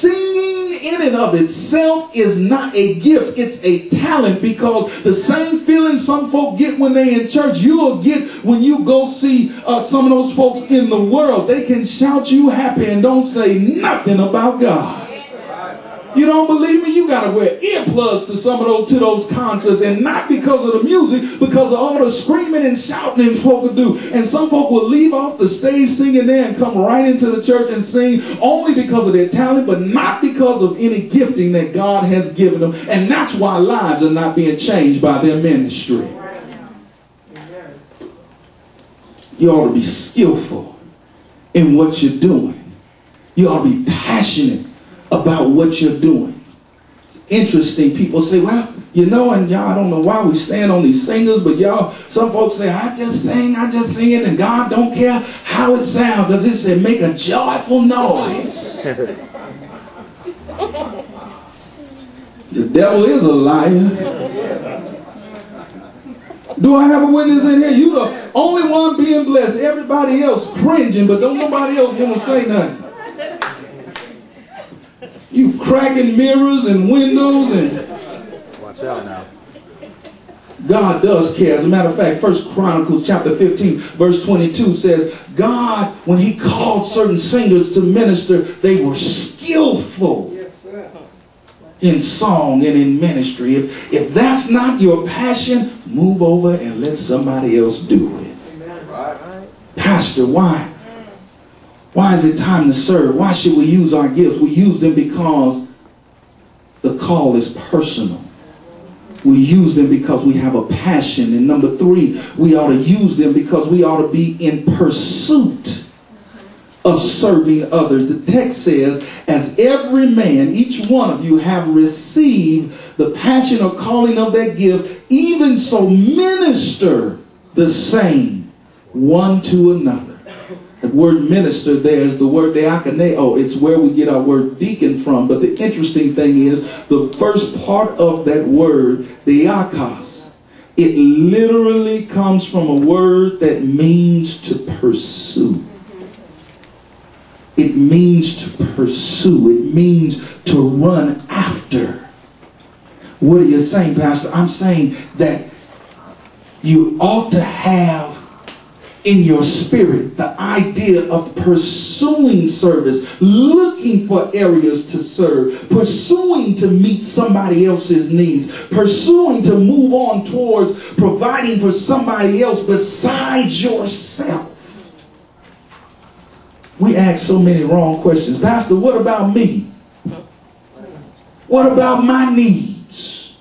singing in and of itself is not a gift, it's a talent, because the same feeling some folk get when they in church, you'll get when you go see some of those folks in the world. They can shout you happy and don't say nothing about God. You don't believe me? You got to wear earplugs to some of those concerts, and not because of the music, because of all the screaming and shouting folk will do. And some folk will leave off the stage singing there and come right into the church and sing only because of their talent, but not because of any gifting that God has given them. And that's why lives are not being changed by their ministry. You ought to be skillful in what you're doing. You ought to be passionate about what you're doing. It's interesting. People say, well, you know, and y'all, I don't know why we stand on these singers, but y'all, some folks say, I just sing it, and God don't care how it sounds, because it said make a joyful noise. The devil is a liar. Do I have a witness in here? You the only one being blessed. Everybody else cringing, but don't nobody else want to say nothing. You cracking mirrors and windows and... Watch out now. God does care. As a matter of fact, 1 Chronicles chapter 15 verse 22 says, God, when he called certain singers to minister, they were skillful in song and in ministry. If that's not your passion, move over and let somebody else do it. Right. Pastor, why? Why is it time to serve? Why should we use our gifts? We use them because the call is personal. We use them because we have a passion. And number 3, we ought to use them because we ought to be in pursuit of serving others. The text says, as every man, each one of you have received the passion or calling of that gift, even so minister the same one to another. The word minister there is the word diakoneo. It's where we get our word deacon from. But the interesting thing is the first part of that word, diakos, it literally comes from a word that means to pursue. It means to pursue. It means to run after. What are you saying, Pastor? I'm saying that you ought to have in your spirit the idea of pursuing service, looking for areas to serve, pursuing to meet somebody else's needs, pursuing to move on towards providing for somebody else besides yourself. We ask so many wrong questions. Pastor, what about me? What about my needs?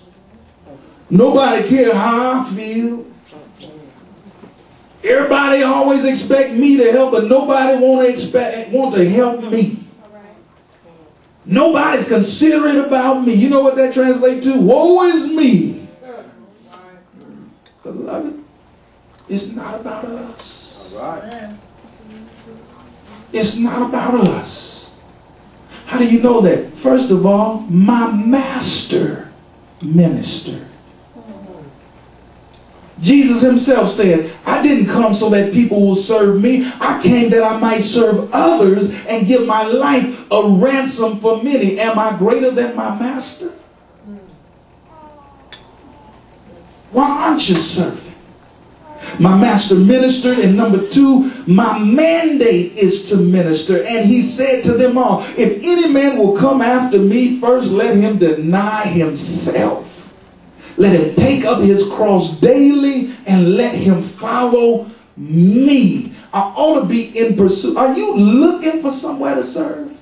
Nobody cares how I feel. Everybody always expect me to help, but nobody want to help me. Nobody's considerate about me. You know what that translates to? Woe is me. Beloved, it's not about us. It's not about us. How do you know that? First of all, my master ministered. Jesus himself said, I didn't come so that people will serve me. I came that I might serve others and give my life a ransom for many. Am I greater than my master? Why aren't you serving? My master ministered, and number 2, my mandate is to minister. And he said to them all, if any man will come after me, first let him deny himself. Let him take up his cross daily and let him follow me. I ought to be in pursuit. Are you looking for somewhere to serve?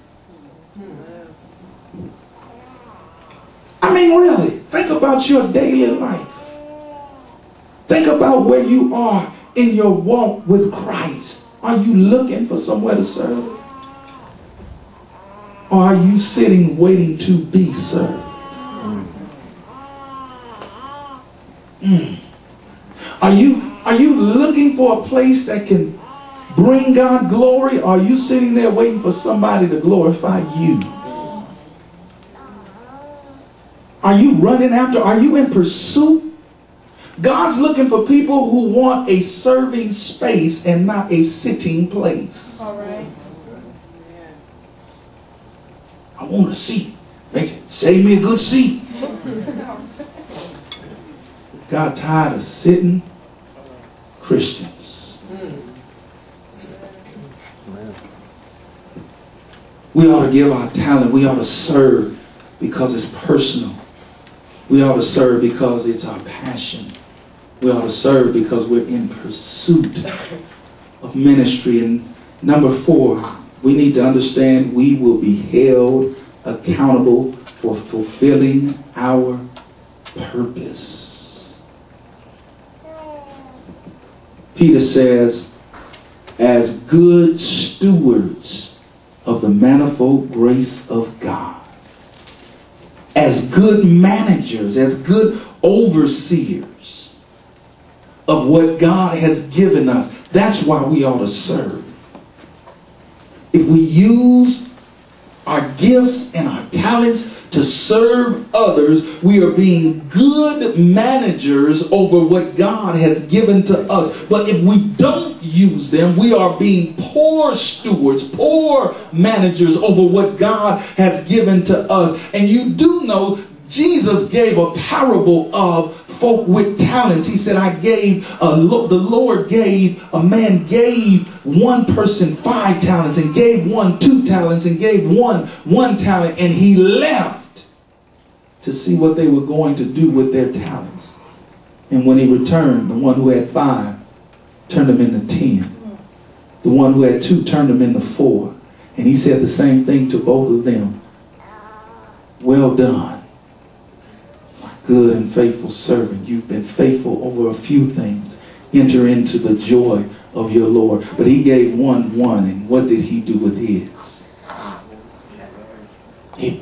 I mean, really, think about your daily life. Think about where you are in your walk with Christ. Are you looking for somewhere to serve? Or are you sitting waiting to be served? Are you looking for a place that can bring God glory? Or are you sitting there waiting for somebody to glorify you? Are you running after? Are you in pursuit? God's looking for people who want a serving space and not a sitting place. All right. I want a seat. Save me a good seat. God tired of sitting Christians. We ought to give our talent. We ought to serve because it's personal. We ought to serve because it's our passion. We ought to serve because we're in pursuit of ministry. And number 4, we need to understand we will be held accountable for fulfilling our purpose. Peter says, as good stewards of the manifold grace of God, as good managers, as good overseers of what God has given us. That's why we ought to serve. If we use our gifts and our talents to serve others, we are being good managers over what God has given to us. But if we don't use them, we are being poor stewards, poor managers over what God has given to us. And you do know Jesus gave a parable of folk with talents. He said, the Lord gave, a man gave one person 5 talents and gave one 2 talents and gave one 1 talent, and he left to see what they were going to do with their talents. And when he returned, the one who had 5 turned them into 10. The one who had 2 turned them into 4. And he said the same thing to both of them. Well done, my good and faithful servant. You've been faithful over a few things. Enter into the joy of your Lord. But he gave one, and what did he do with his? He